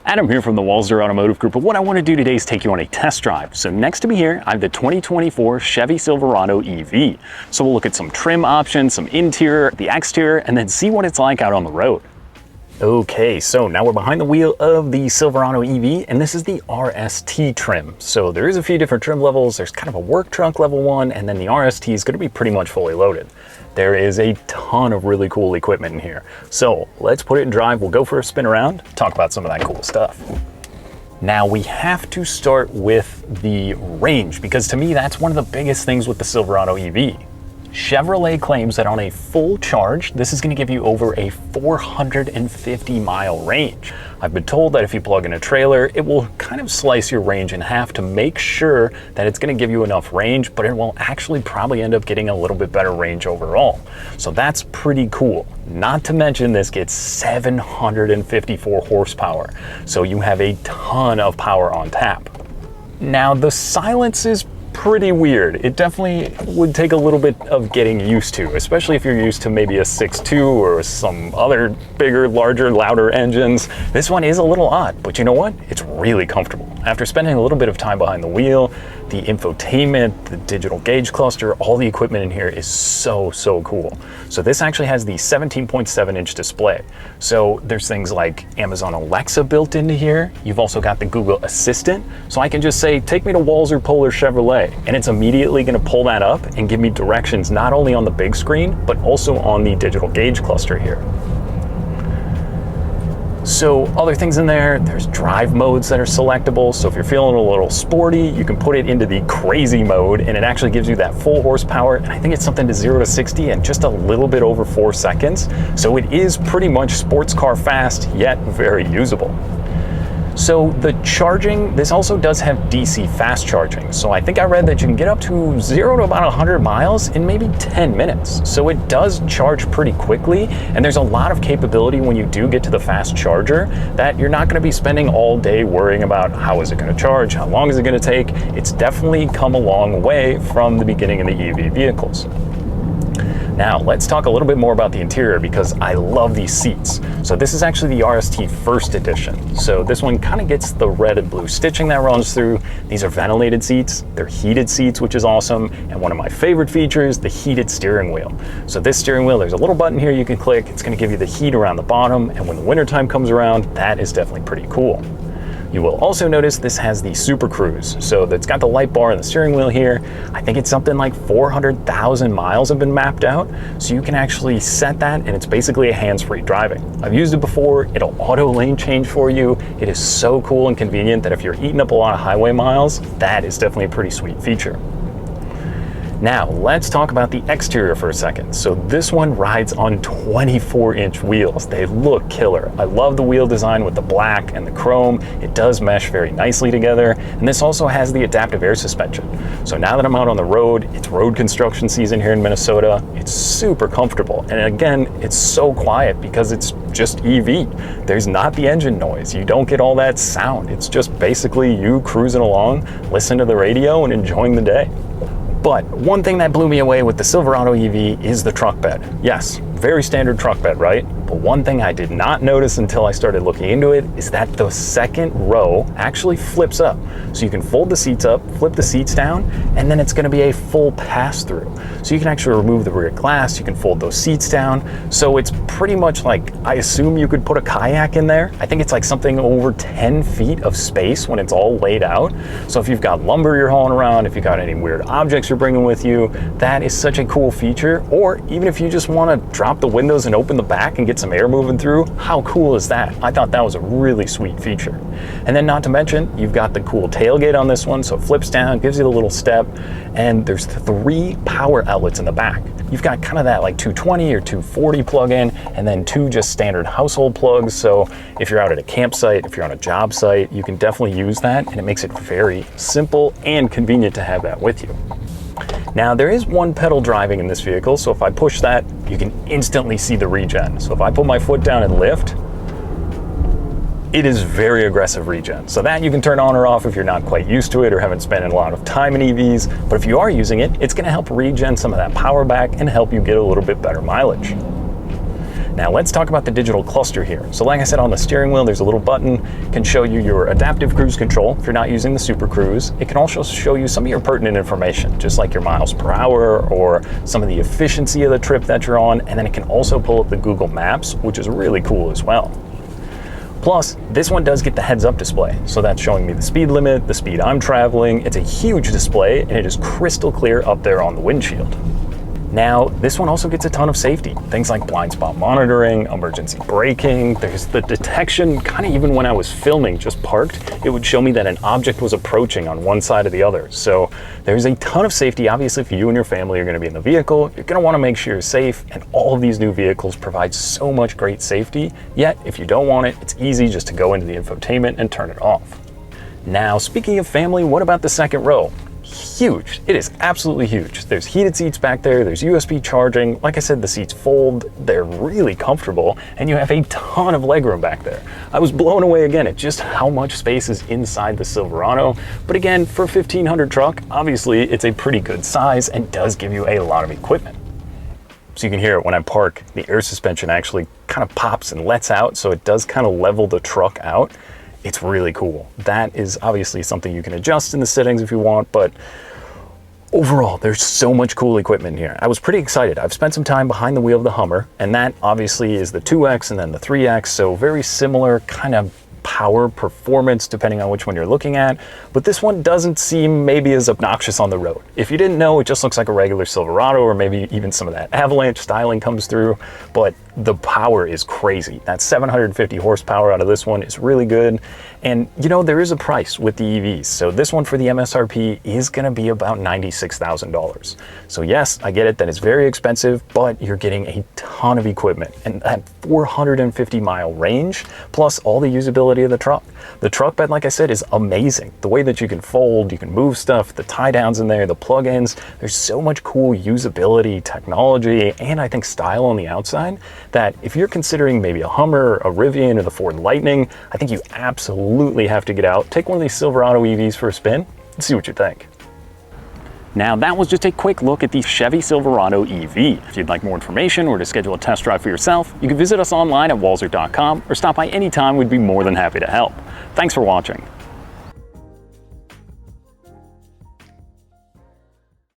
Adam here from the Walser Automotive Group, but what I want to do today is take you on a test drive. So next to me here, I have the 2024 Chevy Silverado EV. So we'll look at some trim options, some interior, the exterior, and then see what it's like out on the road. Okay, so now we're behind the wheel of the Silverado EV, and this is the RST trim. So there is a few different trim levels. There's kind of a work truck level one, and then the RST is going to be pretty much fully loaded. There is a ton of really cool equipment in here. So let's put it in drive. We'll go for a spin around, talk about some of that cool stuff. Now we have to start with the range, because to me, that's one of the biggest things with the Silverado EV. Chevrolet claims that on a full charge, this is going to give you over a 450-mile range. I've been told that if you plug in a trailer, it will kind of slice your range in half to make sure that it's going to give you enough range, but it will actually probably end up getting a little bit better range overall. So that's pretty cool. Not to mention this gets 754 horsepower. So you have a ton of power on tap. Now the silence is pretty weird. It definitely would take a little bit of getting used to, especially if you're used to maybe a 6.2 or some other bigger, larger, louder engines. This one is a little odd, but you know what? It's really comfortable. After spending a little bit of time behind the wheel, the infotainment, the digital gauge cluster, all the equipment in here is so cool. So this actually has the 17.7-inch display. So there's things like Amazon Alexa built into here. You've also got the Google Assistant. So I can just say, take me to Walser Polar Chevrolet, and it's immediately gonna pull that up and give me directions not only on the big screen, but also on the digital gauge cluster here. So other things in there, there's drive modes that are selectable. So if you're feeling a little sporty, you can put it into the crazy mode and it actually gives you that full horsepower. And I think it's something to 0 to 60 in just a little bit over 4 seconds. So it is pretty much sports car fast, yet very usable. So the charging, this also does have DC fast charging. So I think I read that you can get up to 0 to about 100 miles in maybe 10 minutes. So it does charge pretty quickly. And there's a lot of capability when you do get to the fast charger that you're not gonna be spending all day worrying about how is it gonna charge, how long is it gonna take. It's definitely come a long way from the beginning of the EV vehicles. Now, let's talk a little bit more about the interior because I love these seats. So this is actually the RST First Edition. So this one kind of gets the red and blue stitching that runs through. These are ventilated seats. They're heated seats, which is awesome. And one of my favorite features, the heated steering wheel. So this steering wheel, there's a little button here you can click. It's gonna give you the heat around the bottom. And when the wintertime comes around, that is definitely pretty cool. You will also notice this has the Super Cruise. So it's got the light bar and the steering wheel here. I think it's something like 400,000 miles have been mapped out. So you can actually set that and it's basically a hands-free driving. I've used it before. It'll auto lane change for you. It is so cool and convenient that if you're eating up a lot of highway miles, that is definitely a pretty sweet feature. Now, let's talk about the exterior for a second. So this one rides on 24-inch wheels. They look killer. I love the wheel design with the black and the chrome. It does mesh very nicely together. And this also has the adaptive air suspension. So now that I'm out on the road, it's road construction season here in Minnesota. It's super comfortable. And again, it's so quiet because it's just EV. There's not the engine noise. You don't get all that sound. It's just basically you cruising along, listening to the radio and enjoying the day. But one thing that blew me away with the Silverado EV is the truck bed. Yes, very standard truck bed, right? But one thing I did not notice until I started looking into it is that the second row actually flips up. So you can fold the seats up, flip the seats down, and then it's gonna be a full pass-through. So you can actually remove the rear glass, you can fold those seats down. So it's pretty much like, I assume you could put a kayak in there. I think it's like something over 10 feet of space when it's all laid out. So if you've got lumber you're hauling around, if you've got any weird objects you're bringing with you, that is such a cool feature. Or even if you just wanna drop the windows and open the back and get some air moving through, how cool is that? I thought that was a really sweet feature. And then not to mention, you've got the cool tailgate on this one, so it flips down, gives you the little step, and there's 3 power outlets in the back. You've got kind of that like 220 or 240 plug-in, and then 2 just standard household plugs. So if you're out at a campsite, if you're on a job site, you can definitely use that, and it makes it very simple and convenient to have that with you. Now there is one pedal driving in this vehicle, so if I push that, you can instantly see the regen. So if I put my foot down and lift, it is very aggressive regen. So that you can turn on or off if you're not quite used to it or haven't spent a lot of time in EVs. But if you are using it, it's gonna help regen some of that power back and help you get a little bit better mileage. Now let's talk about the digital cluster here. So like I said, on the steering wheel, there's a little button, can show you your adaptive cruise control if you're not using the Super Cruise. It can also show you some of your pertinent information, just like your miles per hour or some of the efficiency of the trip that you're on. And then it can also pull up the Google Maps, which is really cool as well. Plus, this one does get the heads-up display, so that's showing me the speed limit, the speed I'm traveling. It's a huge display, and it is crystal clear up there on the windshield. Now, this one also gets a ton of safety. Things like blind spot monitoring, emergency braking, there's the detection, kind of even when I was filming, just parked, it would show me that an object was approaching on one side or the other. So there's a ton of safety. Obviously, if you and your family are gonna be in the vehicle, you're gonna wanna make sure you're safe, and all of these new vehicles provide so much great safety, yet if you don't want it, it's easy just to go into the infotainment and turn it off. Now, speaking of family, what about the second row? Huge. It is absolutely huge. There's heated seats back there, there's USB charging. Like I said, the seats fold, they're really comfortable, and you have a ton of legroom back there. I was blown away again at just how much space is inside the Silverado, but again, for a 1500 truck, obviously it's a pretty good size and does give you a lot of equipment. So you can hear it when I park, the air suspension actually kind of pops and lets out, so it does kind of level the truck out. It's really cool. That is obviously something you can adjust in the settings if you want, but overall, there's so much cool equipment here. I was pretty excited. I've spent some time behind the wheel of the Hummer, and that obviously is the 2X and then the 3X, so very similar kind of power performance depending on which one you're looking at, but this one doesn't seem maybe as obnoxious on the road. If you didn't know, it just looks like a regular Silverado, or maybe even some of that Avalanche styling comes through, but the power is crazy. That 750 horsepower out of this one is really good. And you know, there is a price with the EVs. So this one for the MSRP is gonna be about $96,000. So yes, I get it that it's very expensive, but you're getting a ton of equipment and that 450-mile range, plus all the usability of the truck. The truck bed, like I said, is amazing. The way that you can fold, you can move stuff, the tie downs in there, the plug-ins, there's so much cool usability, technology, and I think style on the outside that if you're considering maybe a Hummer, a Rivian, or the Ford Lightning, I think you absolutely have to get out, take one of these Silverado EVs for a spin, and see what you think. Now that was just a quick look at the Chevy Silverado EV. If you'd like more information or to schedule a test drive for yourself, you can visit us online at walser.com or stop by anytime. We'd be more than happy to help. Thanks for watching.